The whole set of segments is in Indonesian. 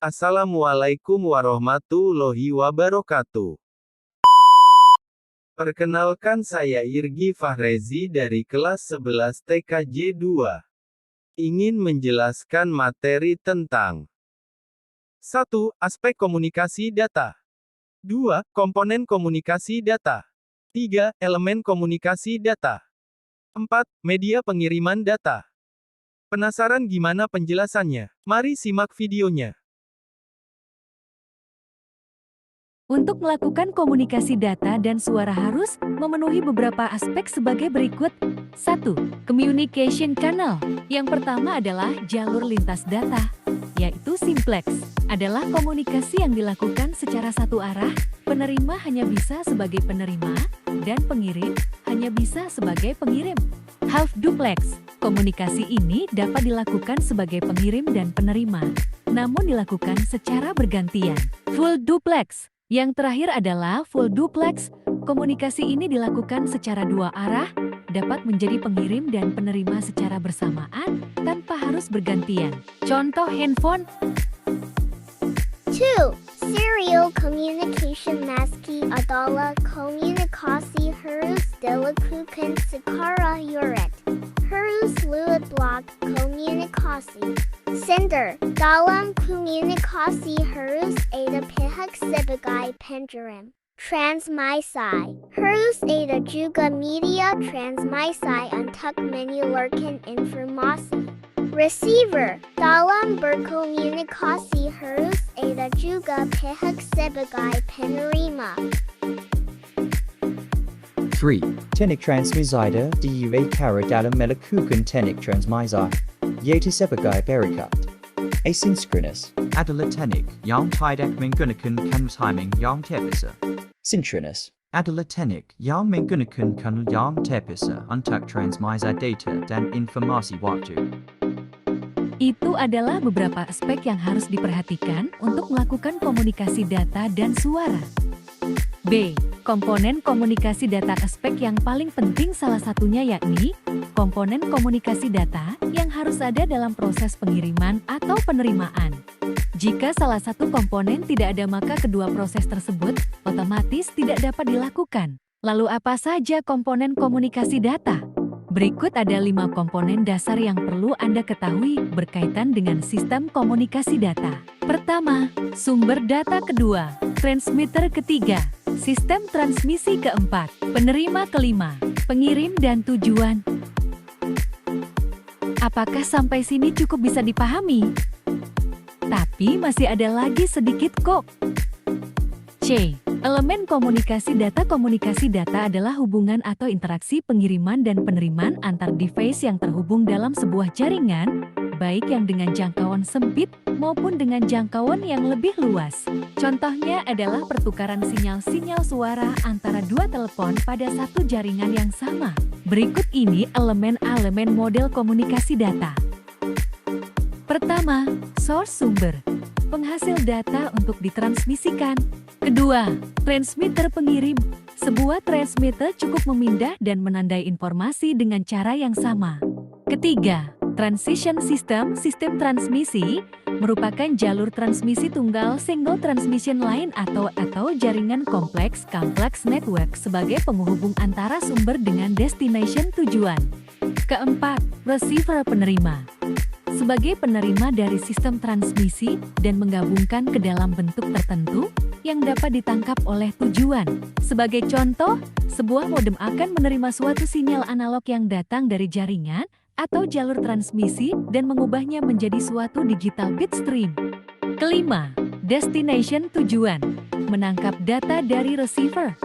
Assalamualaikum warahmatullahi wabarakatuh. Perkenalkan, saya Irgi Fahrezi dari kelas 11 TKJ 2. Ingin menjelaskan materi tentang 1. Aspek komunikasi data. 2. Komponen komunikasi data. 3. Elemen komunikasi data. 4. Media pengiriman data. Penasaran gimana penjelasannya? Mari simak videonya. Untuk melakukan komunikasi data dan suara harus memenuhi beberapa aspek sebagai berikut. 1. Communication channel. Yang pertama adalah jalur lintas data, yaitu simplex. Adalah komunikasi yang dilakukan secara satu arah, penerima hanya bisa sebagai penerima, dan pengirim hanya bisa sebagai pengirim. Half duplex. Komunikasi ini dapat dilakukan sebagai pengirim dan penerima, namun dilakukan secara bergantian. Full duplex. Yang terakhir adalah full duplex. Komunikasi ini dilakukan secara dua arah, dapat menjadi pengirim dan penerima secara bersamaan, tanpa harus bergantian. Contoh handphone. 2. Serial communication meski adalah komunikasi harus dilakukan secara uret. Harus lewat blok komunikasi. Sender. Dalam komunikasi harus ada pihak sebagai pengirim. Transmisi. Harus ada juga media transmisi untuk menyeluruhkan informasi. Receiver. Dalam berkomunikasi harus ada juga pihak sebagai penerima. 3. Teknik transmitter DUA dalam melakukan teknik transmitter, yaitu sebagai berikut. Asynchronous adalah teknik yang tidak menggunakan timing yang terpisah. Synchronous Adalah teknik yang menggunakan kanal yang terpisah untuk transmisi data dan informasi waktu. Itu adalah beberapa aspek yang harus diperhatikan untuk melakukan komunikasi data dan suara. B. Komponen komunikasi data. Aspek yang paling penting salah satunya yakni komponen komunikasi data yang harus ada dalam proses pengiriman atau penerimaan. Jika salah satu komponen tidak ada, maka kedua proses tersebut otomatis tidak dapat dilakukan. Lalu apa saja komponen komunikasi data? Berikut ada 5 komponen dasar yang perlu Anda ketahui berkaitan dengan sistem komunikasi data. Pertama, sumber data. Kedua, transmitter. Ketiga, sistem transmisi. Keempat, penerima. Kelima, pengirim dan tujuan. Apakah sampai sini cukup bisa dipahami? Tapi masih ada lagi sedikit kok. C. Elemen komunikasi data. Komunikasi data adalah hubungan atau interaksi pengiriman dan penerimaan antar device yang terhubung dalam sebuah jaringan, baik yang dengan jangkauan sempit maupun dengan jangkauan yang lebih luas. Contohnya adalah pertukaran sinyal-sinyal suara antara dua telepon pada satu jaringan yang sama. Berikut ini elemen-elemen model komunikasi data. Pertama, source sumber, penghasil data untuk ditransmisikan. Kedua, transmitter pengirim. Sebuah transmitter cukup memindah dan menandai informasi dengan cara yang sama. Ketiga, transition system, sistem transmisi, merupakan jalur transmisi tunggal single transmission line atau jaringan kompleks complex network sebagai penghubung antara sumber dengan destination tujuan. Keempat, receiver penerima. Sebagai penerima dari sistem transmisi dan menggabungkan ke dalam bentuk tertentu yang dapat ditangkap oleh tujuan. Sebagai contoh, sebuah modem akan menerima suatu sinyal analog yang datang dari jaringan atau jalur transmisi dan mengubahnya menjadi suatu digital bit stream. Kelima, destination tujuan, menangkap data dari receiver.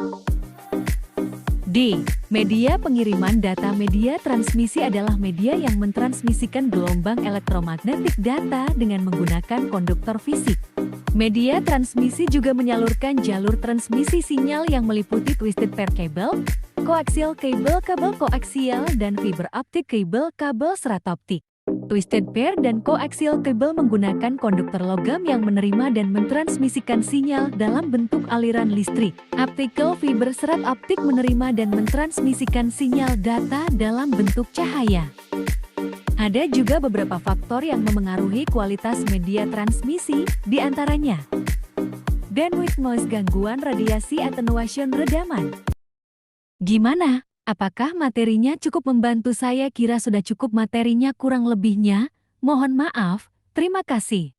D. Media pengiriman data. Media transmisi adalah media yang mentransmisikan gelombang elektromagnetik data dengan menggunakan konduktor fisik. Media transmisi juga menyalurkan jalur transmisi sinyal yang meliputi twisted pair cable, koaksial kabel, kabel koaksial, dan fiber optik kabel, kabel serat optik. Twisted pair dan koaksial kabel menggunakan konduktor logam yang menerima dan mentransmisikan sinyal dalam bentuk aliran listrik. Optical fiber serat optik menerima dan mentransmisikan sinyal data dalam bentuk cahaya. Ada juga beberapa faktor yang memengaruhi kualitas media transmisi, di antaranya bandwidth noise, gangguan radiasi, attenuation redaman. Gimana? Apakah materinya cukup membantu? Saya kira sudah cukup materinya, kurang lebihnya. Mohon maaf, terima kasih.